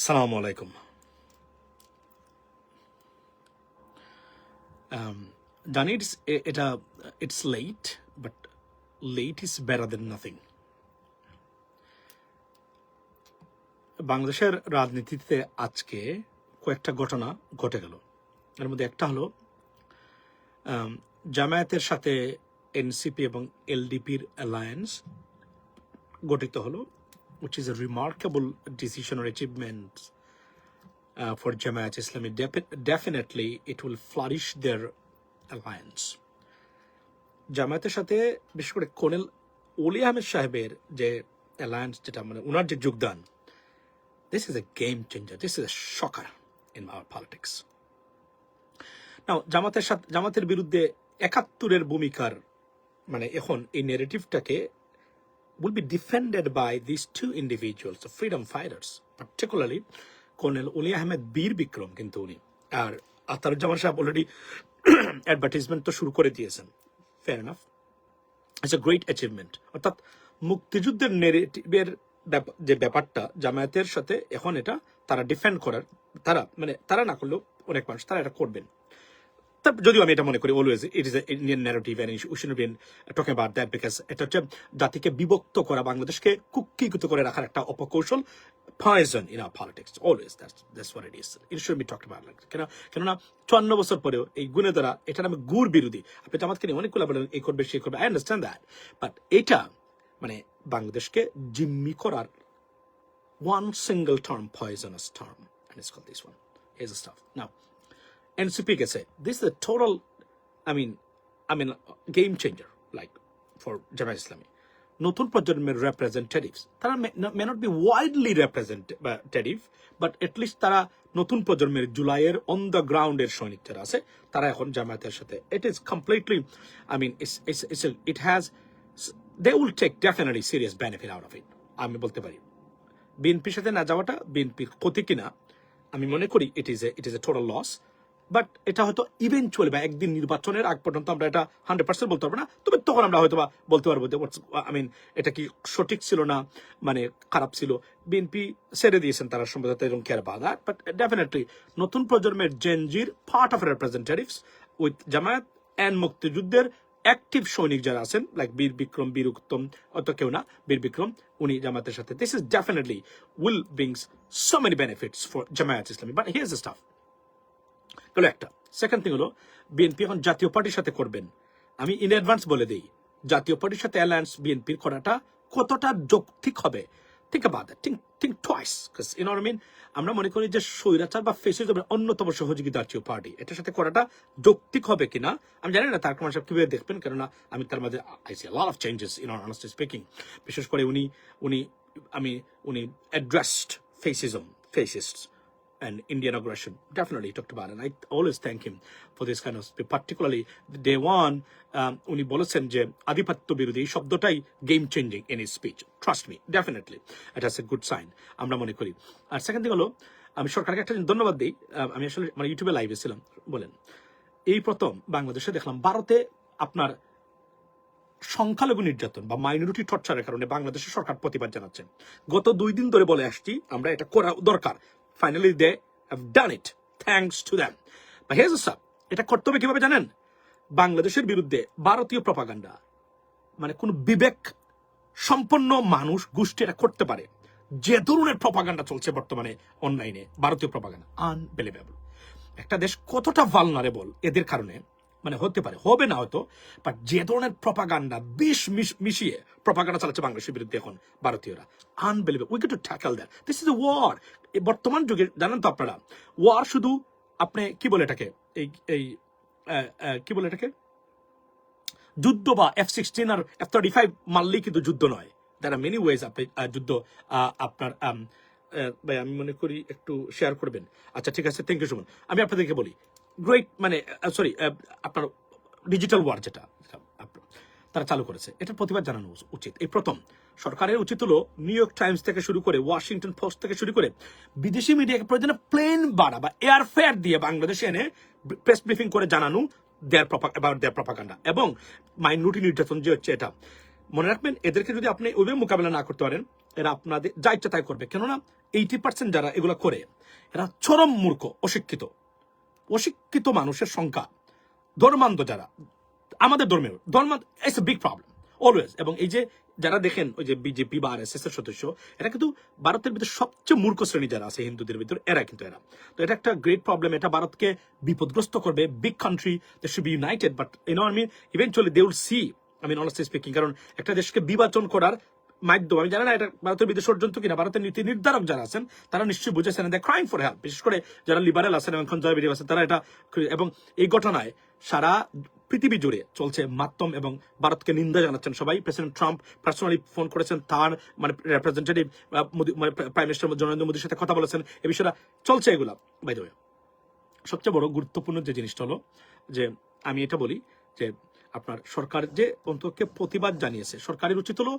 Assalamu alaikum. Done it's late, but late is better than nothing. বাংলাদেশের রাজনীতিতে আজকে কয়েকটা ঘটনা ঘটে গেল। এর মধ্যে একটা হলো জামায়াতের সাথে এনসিপি এবং এলডিপির অ্যালায়েন্স গঠিত হলো, which is a remarkable decision or achievement for Jamaat Islami. Definitely it will flourish their alliance. জামায়াতের সাথে বিশেষ করে কর্নেল ওলি আহমেদ সাহেবের যে অ্যালায়েন্স, যেটা মানে ওনার যে যোগদান, this is a game changer, this is a shocker in our politics. Now জামাতের বিরুদ্ধে ৭১-এর ভূমিকার মানে এখন এই নেরেটিভটাকে will be defended by these two individuals, the freedom fighters, particularly Colonel Oli Ahmed Bir Bikram কিন্তু উনি আর আতারুজ্জামান সাহেব অলরেডি অ্যাডভার্টাইজমেন্ট তো শুরু করে দিয়েছেন। Fair enough, it's a great achievement. অর্থাৎ মুক্তিযুদ্ধের নেরেটিভের যে ব্যাপারটা জামায়াতের সাথে এখন এটা তারা ডিফেন্ড করার, তারা না করলেও অনেক মানুষ তারা এটা করবেন। যদিও আমি এটা মনে করি always it is Indian narrative and we should been talking about that, because এটা হচ্ছে জাতিকে বিভক্ত করা, বাংলাদেশকে কুক্ষিগত করে রাখার একটা অপকৌশল, poison in our politics always. That's what it is. It should be talked about. কেননা 54 বছর পরেও এই গুণে দ্বারা এটার আমি গুড় বিরোধী। আপনি জামাতকে নিয়ে অনেকগুলো বলেন এই করবে সেই করবে, আই আন্ডারস্ট্যান্ড দ্যাট, বাট এটা মানে বাংলাদেশকে জিম্মি করার one single term, poisonous term, and it's called this one. Here's the stuff. Now, NCP gets it. This is a total, I mean, game changer, like for Jamaat Islami. নতুন প্রজন্মের representatives, তারা may not be widely representative, but at least তারা নতুন প্রজন্মের জুলাইয়ের on the ground এর সৈনিক যারা আছে, তারা এখন জামায়াতের সাথে, it is completely, I mean, it has, they will take definitely serious benefit out of it. আমি বলতে পারি বিএনপির সাথে না যাওয়াটা বিএনপির ক্ষতি কিনা আমি মনে করি it is a total loss, but এটা হয়তো ইভেনচুয়ালি বা একদিন নির্বাচনের আগ পর্যন্ত আমরা এটা 100% বলতে পারবো না, তবে তখন আমরা হয়তো বা বলতে পারবো যে এটা কি সঠিক ছিল না, মানে খারাপ ছিল। বিএনপি ছেড়ে দিয়েছেন তারা সম্ভবত এবং care about that, but definitely নতুন প্রজন্মের জেনজির part of representatives with Jamaat and মুক্তিযুদ্ধের অ্যাক্টিভ সৈনিক যারা আছেন, লাইক বীর বিক্রম, বীর উত্তম, অত কেউ না, বীর বিক্রম, উনি জামায়াতের সাথে, this is definitely will brings so many benefits for Jamaat Islami. But here's the staff হলো একটা। সেকেন্ড থিং হলো বিএনপি এখন জাতীয় পার্টির সাথে করবেন। আমি ইন অ্যাডভান্স বলে দিই, জাতীয় পার্টির সাথে অ্যালায়েন্স বিএনপির করাটা কতটা যৌক্তিক হবে। think about that, think twice, because you know what I mean, আমরা মনে করি যে স্বৈরাচার বা ফ্যাসিজমের অন্যতম সহযোগী জাতীয় পার্টি, এটার সাথে করাটা যৌক্তিক হবে কিনা আমি জানি না। তার সাহেব কিভাবে দেখবেন, কেননা আমি তার মধ্যে I see a lot of changes, you know, honestly speaking. বিশেষ করে উনি addressed fascists and Indian aggression. Definitely he talked about it, and I always thank him for this kind of, particularly day one, উনি বলেছেন যে আধিপত্য বিরোধী এই শব্দটাই game changing in his speech. Trust me, definitely এটা ইজ এ গুড সাইন আমরা মনে করি। আর সেকেন্ড থিং হলো আমি সরকারকে একটা ধন্যবাদ দিই। আমি আসলে মানে ইউটিউবে লাইভে ছিলাম, বলেন এই প্রথম বাংলাদেশে দেখলাম ভারতে আপনার সংখ্যালঘু নির্যাতন বা মাইনরিটি টর্চারের কারণে বাংলাদেশের সরকার প্রতিবাদ জানাচ্ছেন। গত 2 দিন ধরে বলে আসছি আমরা এটা করা দরকার। Finally they have done it, thanks to them. But here's the stuff, এটা করতে হবে কিভাবে জানেন? বাংলাদেশের বিরুদ্ধে ভারতীয় প্রপাগান্ডা, মানে কোন বিবেক সম্পন্ন মানুষ গোষ্ঠী এটা করতে পারে। যে ধরনের প্রপাগান্ডা চলছে বর্তমানে অনলাইনে, ভারতীয় প্রপাগান্ডা আনবিলিভেবল। একটা দেশ কতটা ভালনারেবল এদের কারণে, মানে হতে পারে, হবে না হয়তো, বাট যে ধরনের প্রপাগান্ডা বিষ মিশিয়ে প্রপাগান্ডা চালাচ্ছে বাংলাদেশের বিরুদ্ধে এখন ভারতীয়রা, unbelievable. We get to tackle that. This is a war. বর্তমান যুগে জানেন তো আপনারা, ওয়ার শুধু আপনি কি বলে এটাকে, কি বলে এটাকে, যুদ্ধ বা F-16 আর F-35 মারলেই কিন্তু যুদ্ধ নয়। দ্যার আর মেনি ওয়েজ আপনি যুদ্ধ আপনার ভাই আমি মনে করি একটু শেয়ার করবেন। আচ্ছা ঠিক আছে, থ্যাংক ইউ সো মাচ। আমি আপনাদেরকে বলি গ্রেট, মানে সরি, আপনার ডিজিটাল ওয়ার যেটা তারা চালু করেছে, এটার প্রতিবাদ জানানো উচিত। এই প্রথম সরকারের উচিত হলো নিউ ইয়র্ক টাইমস থেকে শুরু করে ওয়াশিংটন পোস্ট থেকে শুরু করে বিদেশি মিডিয়াকে প্রয়োজনে প্লেন ভাড়া বা এয়ারফেয়ার দিয়ে বাংলাদেশে এনে প্রেস ব্রিফিং করে জানানো দেয়ার প্রপাগান্ডা এবং মাইনরিটি নির্যাতন যে হচ্ছে এটা মনে রাখবেন, এদেরকে যদি আপনি ওইভাবে মোকাবেলা না করতে পারেন, এরা আপনাদের যা ইচ্ছা তাই করবে। কেননা 80% যারা এগুলো করে এরা চরম মূর্খ, অশিক্ষিত মানুষের সংখ্যা, ধর্মান্ধ যারা, আমাদের ধর্ম it's a big problem always. এবং এই যে যারা দেখেন ওই যে বিজেপি বা আরএসএস এর সদস্য, এরা কিন্তু ভারতের ভিতরে সবচেয়ে মূর্খ শ্রেণী যারা আছে হিন্দুদের ভিতরে, এরা কিন্তু এরা। তো এটা একটা গ্রেট প্রবলেম, এটা ভারতকে বিপদগ্রস্ত করবে। Big country, they should be united, but you know I mean eventually they will see, I mean honestly speaking, কারণ একটা দেশকে বিভাজন করার মাধ্যম, আমি জানি না এটা ভারতের বিদেশ ষড়যন্ত্র কিনা, ভারতের নীতি নির্ধারক যারা আছেন তারা নিশ্চয়ই বুঝেছেন, দে ক্রাইং ফর হেল্প, বিশেষ করে যারা লিবারেল আছেন এবং কনজারভেটিভ আছেন তারা এটা। এবং এই ঘটনায় সারা পৃথিবী জুড়ে চলছে মাধ্যম এবং ভারতকে নিন্দা জানাচ্ছেন সবাই। প্রেসিডেন্ট ট্রাম্প পার্সোনালি ফোন করেছেন, তার মানে রিপ্রেজেন্টেটিভ প্রাইম মিনিস্টার নরেন্দ্র মোদীর সাথে কথা বলেছেন, এই বিষয়টা চলছে। এগুলা বাই দ্য ওয়ে সবচেয়ে বড় গুরুত্বপূর্ণ যে জিনিসটা হলো যে আমি এটা বলি যে আপনার সরকার যে অন্তকে প্রতিবাদ জানিয়েছে, সরকারের উচিত হলো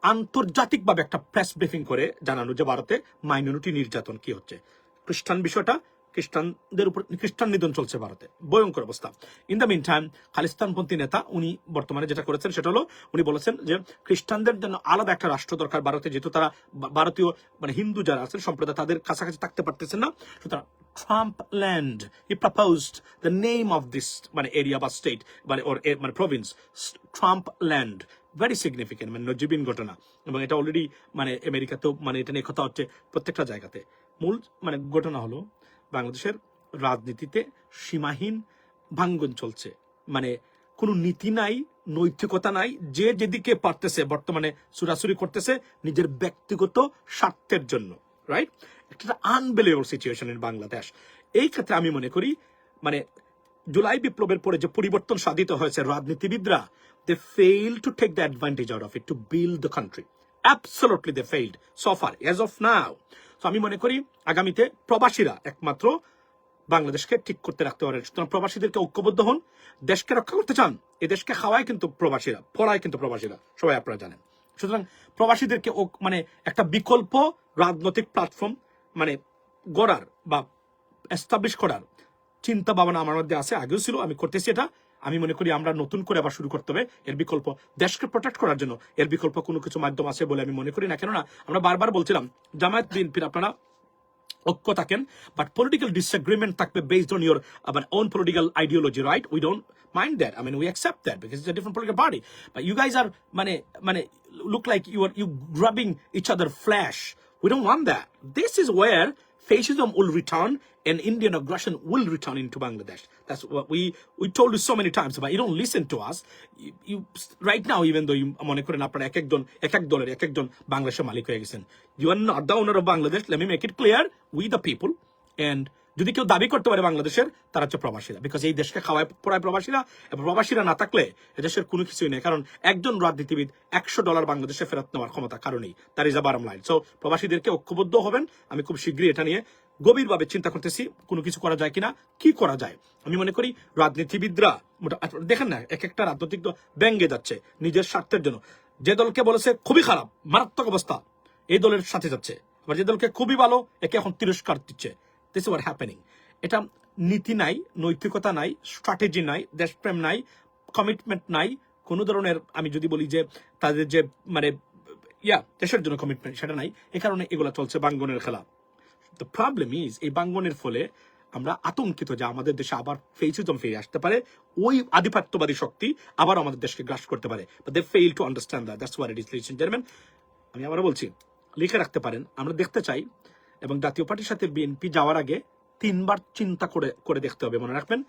আন্তর্জাতিকভাবে একটা প্রেস ব্রিফিং করে জানানো যে ভারতে মাইনরিটি নির্যাতন কি হচ্ছে। খ্রিস্টান বিষয়টা, খ্রিস্টানদের উপর খ্রিস্টান নিধন চলছে ভারতে, ভয়ঙ্কর অবস্থা। ইন দ্য মিন টাইম খালিস্তানপন্থী নেতা উনি বর্তমানে যেটা করেছেন সেটা হলো উনি বলেছেন যে খ্রিস্টানদের জন্য আলাদা একটা রাষ্ট্র দরকার ভারতে, যেহেতু তারা ভারতীয় মানে হিন্দু যারা আছেন সম্প্রদায় তাদের কাছাকাছি থাকতে পারতেছেন না। সুতরাং Trump land, he proposed the name of this মানে এরিয়া বা স্টেট মানে ওর মানে Province, Trump land, very significant, মানে নজিবিন ঘটনা। এবং এটা অলরেডি মানে আমেরিকাতেও মানে এটা নিয়ে কথা হচ্ছে প্রত্যেকটা জায়গাতে। মূল মানে ঘটনা হলো বাংলাদেশের রাজনীতিতে সীমাহীন ভাঙ্গন চলছে, মানে কোনো নীতি নাই, নৈতিকতা নাই, যে যেদিকে পারতেছে বর্তমানে সুরাসুরি করতেছে নিজের ব্যক্তিগত স্বার্থের জন্য, রাইট? একটা আনবিলিভেবল সিচুয়েশন ইন বাংলাদেশ। এই ক্ষেত্রে আমি মনে করি মানে জুলাই বিপ্লবের পরে যে পরিবর্তন সাধিত হয়েছে, রাজনীতিবিদরা they failed to take the advantage out of it to build the country. Absolutely they failed so far as of now. So আমি মনে করি আগামীতে প্রবাসীরা একমাত্র বাংলাদেশকে ঠিক করতে রাখতে পারে। সুতরাং প্রবাসীদেরকে ঐক্যবদ্ধ হন, দেশকে রক্ষা করতে চান, এই দেশকে খাওয়ায় কিন্তু প্রবাসীরা, পড়ায় কিন্তু প্রবাসীরা, সবাই আপনারা জানেন। সুতরাং প্রবাসীদেরকে মানে একটা বিকল্প রাজনৈতিক প্ল্যাটফর্ম মানে গড়ার বা এস্টাবলিশ করার চিন্তা ভাবনা আমার মধ্যে আছে, আগেও ছিল, আমি করতেছি এটা। আমি মনে করি আমরা নতুন করে আবার শুরু করতে হবে। এর বিকল্প দেশকে প্রোটেক্ট করার জন্য এর বিকল্প কোনো কিছু মাধ্যম আছে বলে আমি মনে করি না। কেননা আমরা বারবার বলছিলাম জামায়াত বিএনপির আপনারা ঐক্য থাকেন, বাট পলিটিক্যাল ডিসএগ্রিমেন্ট থাকবে based on your own political ideology, right? We don't mind that. I mean, we accept that because it's a different political party. But you guys are, look like you grabbing each other flesh. We don't want that. This is where fascism will return and Indian aggression will return into Bangladesh. That's what we told you so many times, but you don't listen to us. You right now, even though you মনে করেন আপনারা এক একজন বাংলাদেশের মালিক হয়ে গেছেন, you are not the owner of Bangladesh. Let me make it clear, we the people. And যদি কেউ দাবি করতে পারে বাংলাদেশের, তারা হচ্ছে প্রবাসীরা, বিকজ এই দেশকে খাওয়ায় পড়ায় প্রবাসীরা, এবং প্রবাসীরা না থাকলে এদেশের কোনো কিছুই নেই। কারণ একজন রাজনীতিবিদ $100 বাংলাদেশে ফেরত নেওয়ার ক্ষমতা কারণেই, তার is a bottom line. So প্রবাসীদেরকে ঐক্যবদ্ধ হবেন। আমি খুব শীঘ্রই এটা নিয়ে গভীরভাবে চিন্তা করতেছি কোনো কিছু করা যায় কিনা, কি করা যায়। আমি মনে করি রাজনীতিবিদরা দেখেন না, এক একটা রাজনৈতিক ব্যঙ্গে যাচ্ছে নিজের স্বার্থের জন্য। যে দলকে বলেছে খুবই খারাপ, মারাত্মক অবস্থা, এই দলের সাথে যাচ্ছে, আবার যে দলকে খুবই ভালো একে এখন তিরস্কার দিচ্ছে। This is what happening. এটা নীতি নাই, নৈতিকতা নাই, স্ট্র্যাটেজি নাই, দেশপ্রেম নাই, কমিটমেন্ট নাই কোনো ধরনের। আমি যদি বলি যে তাদের যে মানে দেশের জন্য কমিটমেন্ট, সেটা নাই। এই কারণে এগুলা চলছে বাঙ্গনের খেলা। দ্য প্রবলেম ইজ এই বাঙ্গনের ফলে আমরা আতঙ্কিত যে আমাদের দেশে আবার ফেসিজম ফিরে আসতে পারে, ওই আধিপত্যবাদী শক্তি আবার আমাদের দেশকে গ্রাস করতে পারে। But they fail to understand that. That's what it is, ladies and gentleman. আমি আবারও বলছি, লিখে রাখতে পারেন, আমরা দেখতে চাই। এবং জাতীয় পার্টির সাথে বিএনপি যাওয়ার আগে 3 বার চিন্তা করে দেখতে হবে। মনে রাখবেন,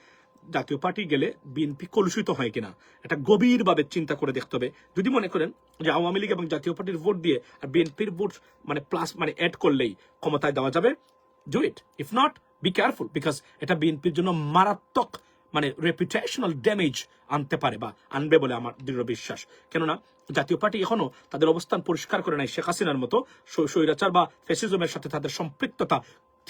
জাতীয় পার্টি গেলে বিএনপি কলুষিত হয় কিনা এটা গভীরভাবে চিন্তা করে দেখতে হবে। যদি মনে করেন যে আওয়ামী লীগ এবং জাতীয় পার্টির ভোট দিয়ে আর বিএনপির ভোট মানে প্লাস মানে অ্যাড করলেই ক্ষমতায় দেওয়া যাবে, do it. If not, be careful, because এটা বিএনপির জন্য মারাত্মক মানে রেপুটেশনাল ড্যামেজ আনতে পারে বা আনবে বলে আমার দৃঢ় বিশ্বাস। কেননা জাতীয় পার্টি এখনো তাদের অবস্থান পরিষ্কার করে নাই শেখ হাসিনার মতো স্বৈরাচার বা ফ্যাসিজমের সাথে তাদের সম্পৃক্ততা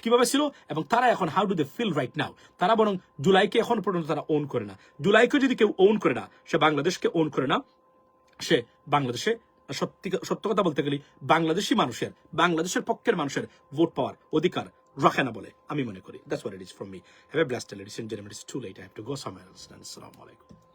কিভাবে ছিল, এবং তারা এখন how do they feel right now. তারা বরং জুলাইকে এখন পর্যন্ত তারা ওন করে না। জুলাইকে যদি কেউ ওন করে না, সে বাংলাদেশকে ওন করে না, সে বাংলাদেশে সত্য কথা বলতে গেলে বাংলাদেশের পক্ষের মানুষের ভোট পাওয়ার অধিকার রাখে না বলে আমি মনে করি। That's what it is from me. Have a blessed day, ladies and gentleman. It's too late, I have to go somewhere else. আসসালামু আলাইকুম।